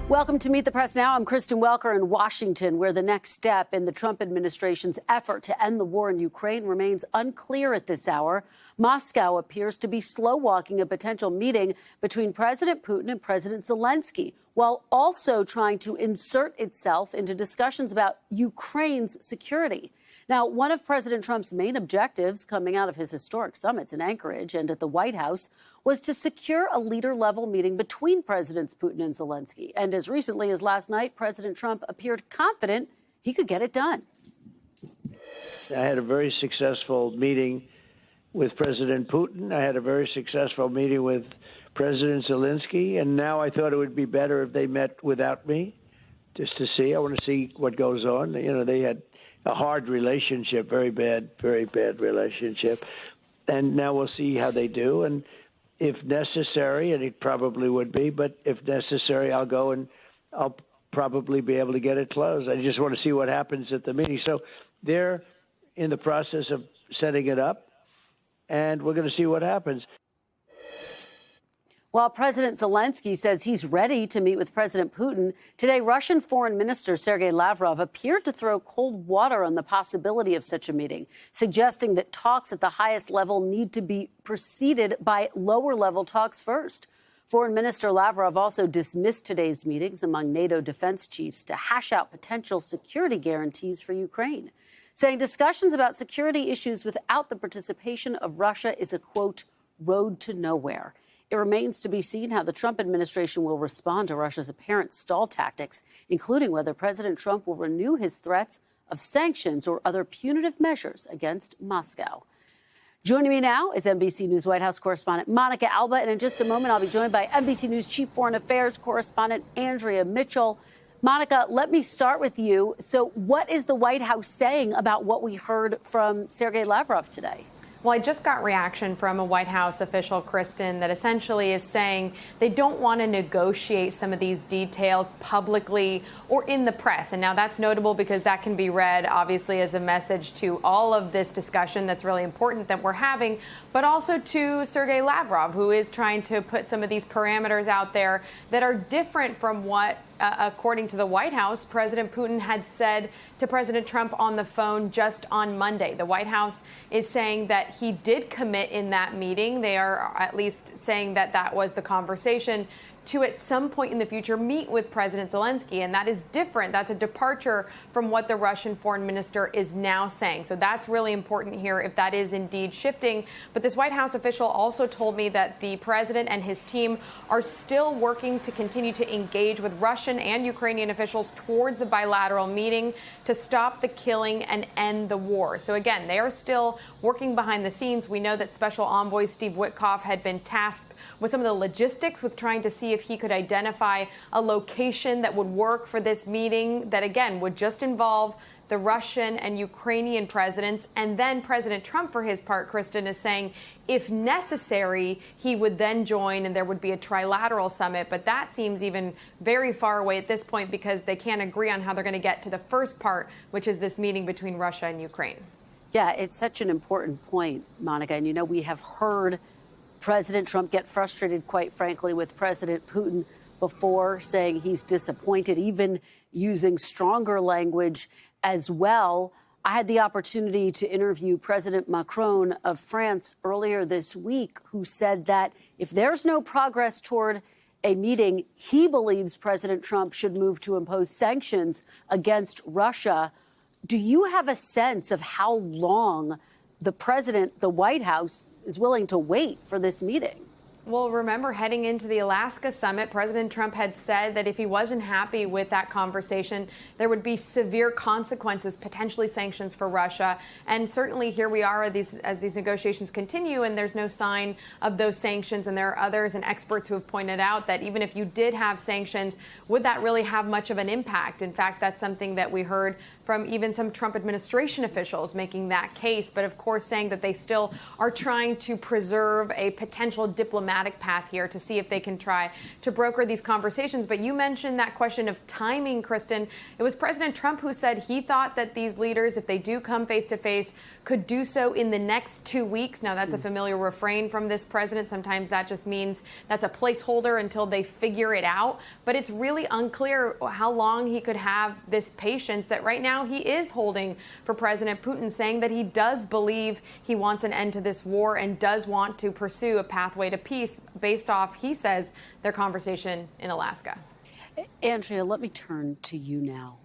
Welcome to Meet the Press Now. I'm Kristen Welker in Washington, where the next step in the Trump administration's effort to end the war in Ukraine remains unclear at this hour. Moscow appears to be slow-walking a potential meeting between President Putin and President Zelenskyy, while also trying to insert itself into discussions about Ukraine's security. Now, one of President Trump's main objectives coming out of his historic summits in Anchorage and at the White House was to secure a leader-level meeting between Presidents Putin and Zelenskyy. And as recently as last night, President Trump appeared confident he could get it done. I had a very successful meeting with President Putin. I had a very successful meeting with President Zelenskyy. And now I thought it would be better if they met without me, just to see. I want to see what goes on. You know, they had a hard relationship, very bad relationship. And now we'll see how they do. And if necessary, and it probably would be, but if necessary, I'll go and I'll probably be able to get it closed. I just want to see what happens at the meeting. So they're in the process of setting it up, and we're going to see what happens. While President Zelenskyy says he's ready to meet with President Putin, today Russian Foreign Minister Sergei Lavrov appeared to throw cold water on the possibility of such a meeting, suggesting that talks at the highest level need to be preceded by lower-level talks first. Foreign Minister Lavrov also dismissed today's meetings among NATO defense chiefs to hash out potential security guarantees for Ukraine, saying discussions about security issues without the participation of Russia is a, quote, road to nowhere. It remains to be seen how the Trump administration will respond to Russia's apparent stall tactics, including whether President Trump will renew his threats of sanctions or other punitive measures against Moscow. Joining me now is NBC News White House correspondent Monica Alba, and in just a moment I'll be joined by NBC News Chief Foreign Affairs correspondent Andrea Mitchell. Monica, let me start with you. So what is the White House saying about what we heard from Sergei Lavrov today? Well, I just got reaction from a White House official, Kristen, that essentially is saying they don't want to negotiate some of these details publicly or in the press. And now that's notable because that can be read, obviously, as a message to all of this discussion that's really important that we're having, but also to Sergei Lavrov, who is trying to put some of these parameters out there that are different from what, according to the White House, President Putin had said to President Trump on the phone just on Monday. The White House is saying that he did commit in that meeting. They are at least saying that that was the conversation to at some point in the future meet with President Zelenskyy. And that is different. That's a departure from what the Russian foreign minister is now saying. So that's really important here if that is indeed shifting. But this White House official also told me that the president and his team are still working to continue to engage with Russian and Ukrainian officials towards a bilateral meeting to stop the killing and end the war. So again, they are still working behind the scenes. We know that Special Envoy Steve Witkoff had been tasked with some of the logistics, with trying to see if he could identify a location that would work for this meeting that, again, would just involve the Russian and Ukrainian presidents. And then President Trump, for his part, Kristen, is saying if necessary, he would then join and there would be a trilateral summit. But that seems even very far away at this point because they can't agree on how they're going to get to the first part, which is this meeting between Russia and Ukraine. Yeah, it's such an important point, Monica. And, you know, we have heard President Trump get frustrated, quite frankly, with President Putin before, saying he's disappointed, even using stronger language as well. I had the opportunity to interview President Macron of France earlier this week, who said that if there's no progress toward a meeting, he believes President Trump should move to impose sanctions against Russia. Do you have a sense of how long the president, the White House, is willing to wait for this meeting? Well, remember, heading into the Alaska summit, President Trump had said that if he wasn't happy with that conversation, there would be severe consequences, potentially sanctions for Russia. And certainly here we are as these negotiations continue, and there's no sign of those sanctions. And there are others and experts who have pointed out that even if you did have sanctions, would that really have much of an impact? In fact, that's something that we heard from even some Trump administration officials making that case, but of course saying that they still are trying to preserve a potential diplomatic path here to see if they can try to broker these conversations. But you mentioned that question of timing, Kristen. It was President Trump who said he thought that these leaders, if they do come face to face, could do so in the next 2 weeks. Now, that's a familiar refrain from this president. Sometimes that just means that's a placeholder until they figure it out. But it's really unclear how long he could have this patience that right now he is holding for President Putin, saying that he does believe he wants an end to this war and does want to pursue a pathway to peace based off, he says, their conversation in Alaska. Andrea, let me turn to you now,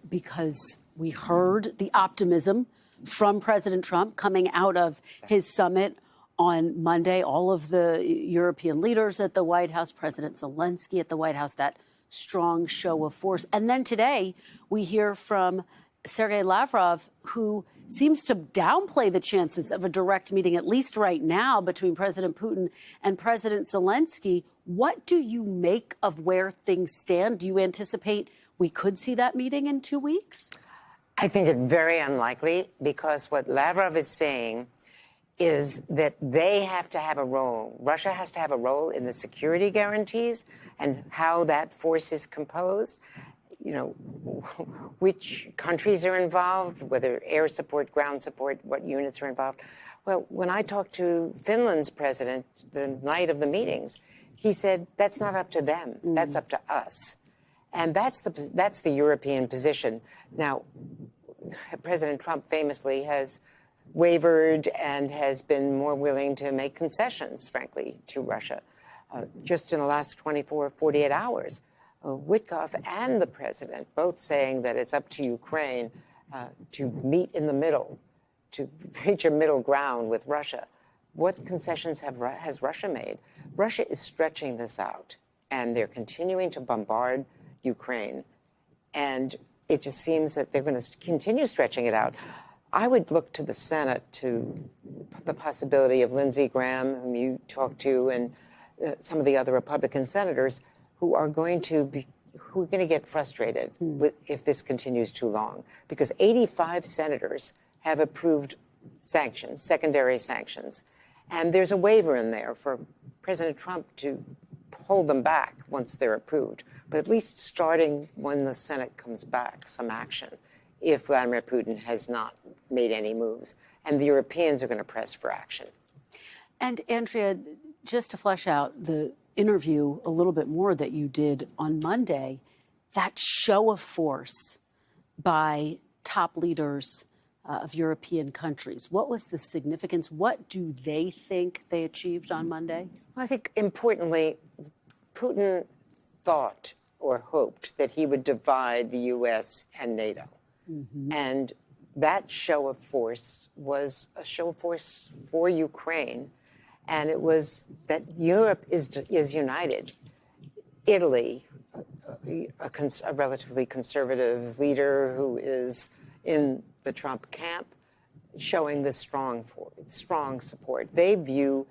because we heard the optimism from President Trump coming out of his summit on Monday. All of the European leaders at the White House, President Zelenskyy at the White House, that strong show of force. And then today we hear from Sergei Lavrov, who seems to downplay the chances of a direct meeting, at least right now, between President Putin and President Zelenskyy. What do you make of where things stand? Do you anticipate we could see that meeting in 2 weeks? I think it's very unlikely, because what Lavrov is saying is that they have to have a role. Russia has to have a role in the security guarantees and how that force is composed. You know, which countries are involved, whether air support, ground support, what units are involved. Well, when I talked to Finland's president the night of the meetings, he said that's not up to them. That's up to us. And that's the European position. Now, President Trump famously has wavered and has been more willing to make concessions, frankly, to Russia. Just in the last 24, 48 hours, Witkoff and the president both saying that it's up to Ukraine to meet in the middle, to reach a middle ground with Russia. What concessions has Russia made? Russia is stretching this out, and they're continuing to bombard Ukraine. And it just seems that they're going to continue stretching it out. I would look to the Senate, to the possibility of Lindsey Graham, whom you talked to, and some of the other Republican senators who are going to get frustrated if this continues too long, because 85 senators have approved sanctions, secondary sanctions, and there's a waiver in there for President Trump to hold them back once they're approved, but at least starting when the Senate comes back, some action, if Vladimir Putin has not made any moves. And the Europeans are going to press for action. And Andrea, just to flesh out the interview a little bit more that you did on Monday, that show of force by top leaders of European countries, what was the significance? What do they think they achieved on Monday? Well, I think importantly, Putin thought or hoped that he would divide the U.S. and NATO. And that show of force was a show of force for Ukraine. And it was that Europe is united. Italy, a relatively conservative leader who is in the Trump camp, showing the strong support. They view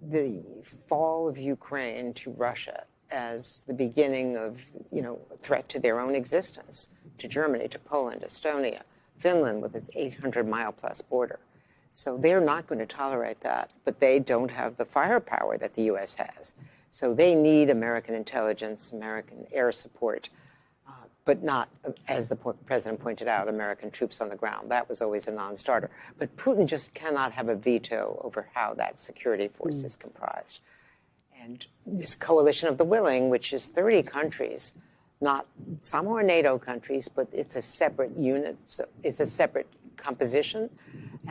the fall of Ukraine to Russia as the beginning of, a threat to their own existence, to Germany, to Poland, Estonia, Finland with its 800-mile-plus border. So they're not going to tolerate that, but they don't have the firepower that the U.S. has. So they need American intelligence, American air support, but not, as the president pointed out, American troops on the ground. That was always a non-starter. But Putin just cannot have a veto over how that security force is comprised. And this coalition of the willing, which is 30 countries, some are NATO countries, but it's a separate unit. So it's a separate composition.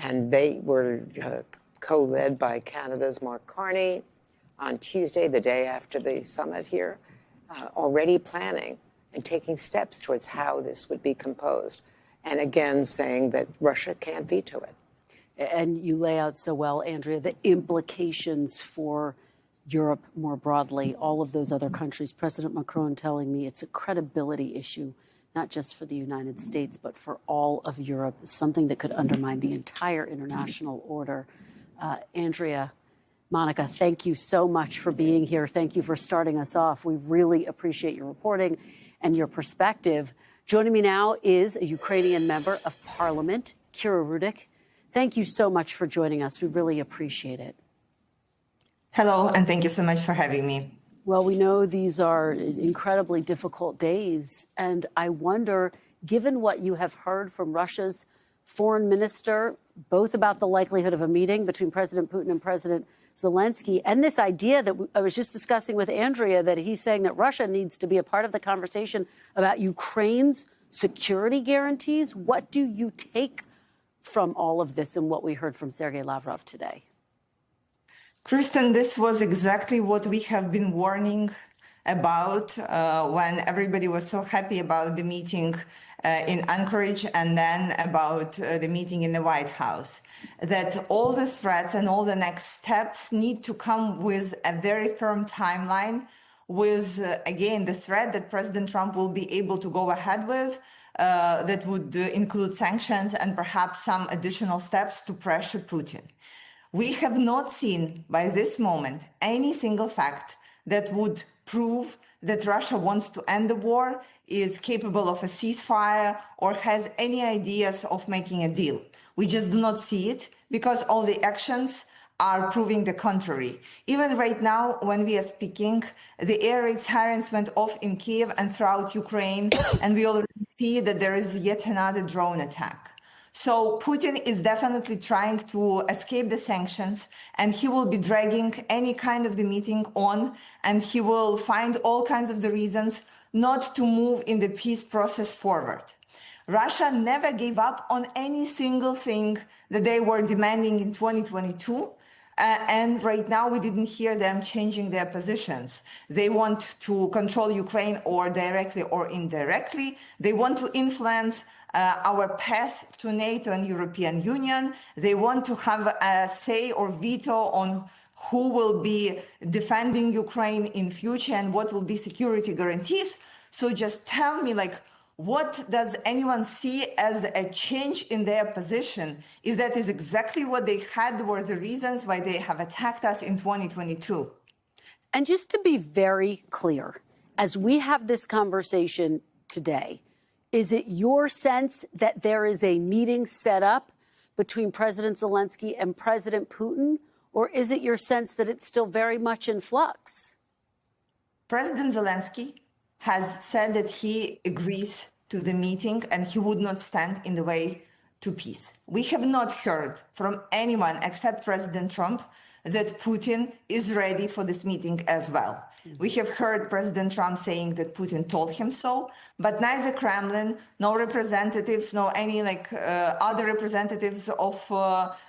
And they were co-led by Canada's Mark Carney on Tuesday, the day after the summit here, already planning and taking steps towards how this would be composed. And again, saying that Russia can't veto it. And you lay out so well, Andrea, the implications for Europe more broadly, all of those other countries. President Macron telling me it's a credibility issue, not just for the United States, but for all of Europe, something that could undermine the entire international order. Andrea, Monica, thank you so much for being here. Thank you for starting us off. We really appreciate your reporting and your perspective. Joining me now is a Ukrainian member of parliament, Rudik. Thank you so much for joining us. We really appreciate it. Hello, and thank you so much for having me. Well, we know these are incredibly difficult days, and I wonder, given what you have heard from Russia's foreign minister, both about the likelihood of a meeting between President Putin and President Zelenskyy, and this idea that I was just discussing with Andrea, that he's saying that Russia needs to be a part of the conversation about Ukraine's security guarantees. What do you take from all of this and what we heard from Sergei Lavrov today? Kristen, this was exactly what we have been warning about when everybody was so happy about the meeting in Anchorage and then about the meeting in the White House, that all the threats and all the next steps need to come with a very firm timeline, with, again, the threat that President Trump will be able to go ahead with, that would include sanctions and perhaps some additional steps to pressure Putin. We have not seen by this moment any single fact that would prove that Russia wants to end the war, is capable of a ceasefire, or has any ideas of making a deal. We just do not see it because all the actions are proving the contrary. Even right now, when we are speaking, the air raid sirens went off in Kiev and throughout Ukraine, and we already see that there is yet another drone attack. So Putin is definitely trying to escape the sanctions, and he will be dragging any kind of the meeting on, and he will find all kinds of the reasons not to move in the peace process forward. Russia never gave up on any single thing that they were demanding in 2022. And right now, we didn't hear them changing their positions. They want to control Ukraine, or directly or indirectly. They want to influence our path to NATO and European Union. They want to have a say or veto on who will be defending Ukraine in future and what will be security guarantees. So just tell me, what does anyone see as a change in their position, if that is exactly what they had were the reasons why they have attacked us in 2022? And just to be very clear, as we have this conversation today, is it your sense that there is a meeting set up between President Zelenskyy and President Putin, or is it your sense that it's still very much in flux? President Zelenskyy has said that he agrees to the meeting and he would not stand in the way to peace. We have not heard from anyone except President Trump that Putin is ready for this meeting as well. We have heard President Trump saying that Putin told him so, but neither Kremlin, no representatives, no any other representatives of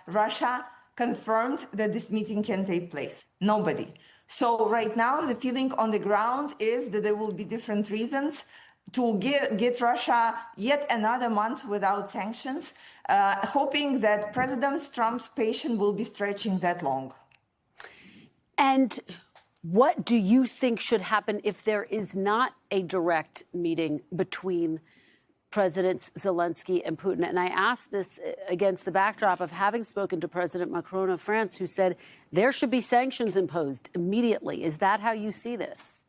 Russia confirmed that this meeting can take place. Nobody. So right now, the feeling on the ground is that there will be different reasons to get Russia yet another month without sanctions, hoping that President Trump's patience will be stretching that long. And what do you think should happen if there is not a direct meeting between Presidents Zelenskyy and Putin? And I ask this against the backdrop of having spoken to President Macron of France, who said there should be sanctions imposed immediately. Is that how you see this?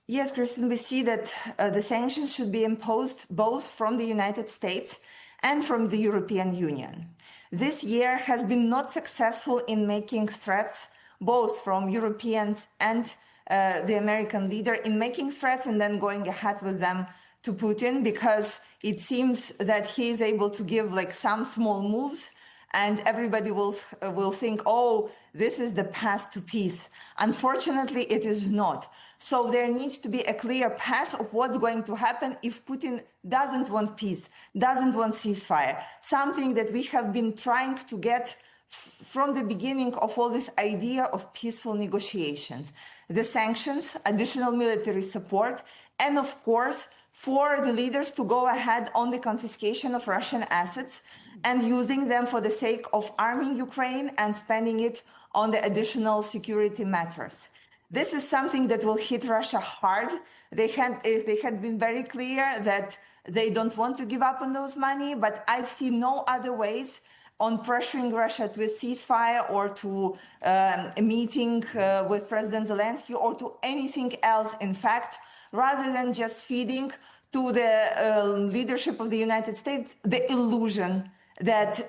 Yes, Kristen, we see that the sanctions should be imposed both from the United States and from the European Union. This year has been not successful in making threats, both from Europeans and the American leader, in making threats and then going ahead with them to Putin, because it seems that he is able to give some small moves and everybody will think, oh, this is the path to peace. Unfortunately, it is not. So there needs to be a clear path of what's going to happen if Putin doesn't want peace, doesn't want ceasefire, something that we have been trying to get from the beginning of all this idea of peaceful negotiations. The sanctions, additional military support, and of course, for the leaders to go ahead on the confiscation of Russian assets and using them for the sake of arming Ukraine and spending it on the additional security matters. This is something that will hit Russia hard. They had been very clear that they don't want to give up on those money, but I see no other ways on pressuring Russia to a ceasefire or to a meeting with President Zelenskyy or to anything else, in fact, rather than just feeding to the leadership of the United States the illusion that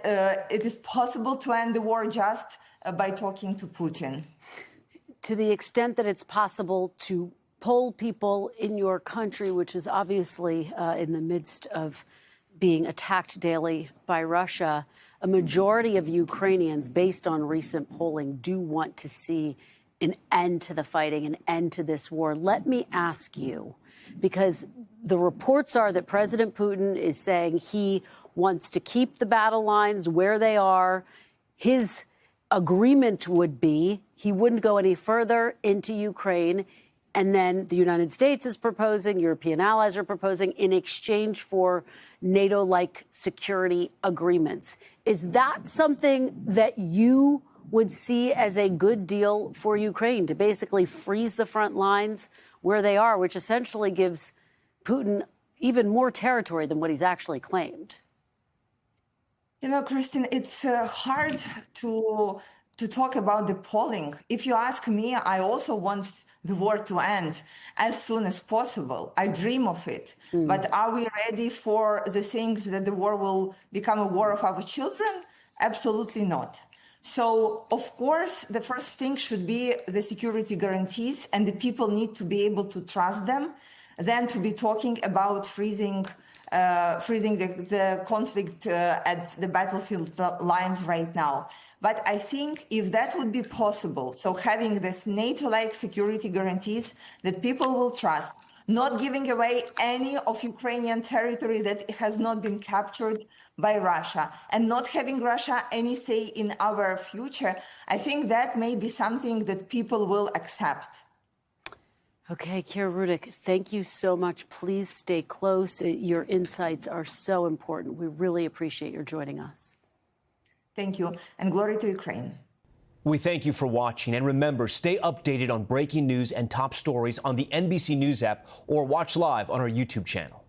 it is possible to end the war just by talking to Putin. To the extent that it's possible to poll people in your country, which is obviously in the midst of being attacked daily by Russia, a majority of Ukrainians, based on recent polling, do want to see an end to the fighting, an end to this war. Let me ask you, because the reports are that President Putin is saying he wants to keep the battle lines where they are. His agreement would be he wouldn't go any further into Ukraine. And then the United States is proposing, European allies are proposing, in exchange for NATO-like security agreements. Is that something that you would see as a good deal for Ukraine, to basically freeze the front lines where they are, which essentially gives Putin even more territory than what he's actually claimed? You know, Kristen, it's hard to talk about the polling. If you ask me, I also want the war to end as soon as possible. I dream of it. But are we ready for the things that the war will become a war of our children? Absolutely not. So, of course, the first thing should be the security guarantees, and the people need to be able to trust them. Then to be talking about freezing the conflict at the battlefield lines right now. But I think if that would be possible, so having this NATO-like security guarantees that people will trust, not giving away any of Ukrainian territory that has not been captured by Russia, and not having Russia any say in our future, I think that may be something that people will accept. Okay, Kira Rudik, thank you so much. Please stay close. Your insights are so important. We really appreciate your joining us. Thank you, and glory to Ukraine. We thank you for watching, and remember, stay updated on breaking news and top stories on the NBC News app or watch live on our YouTube channel.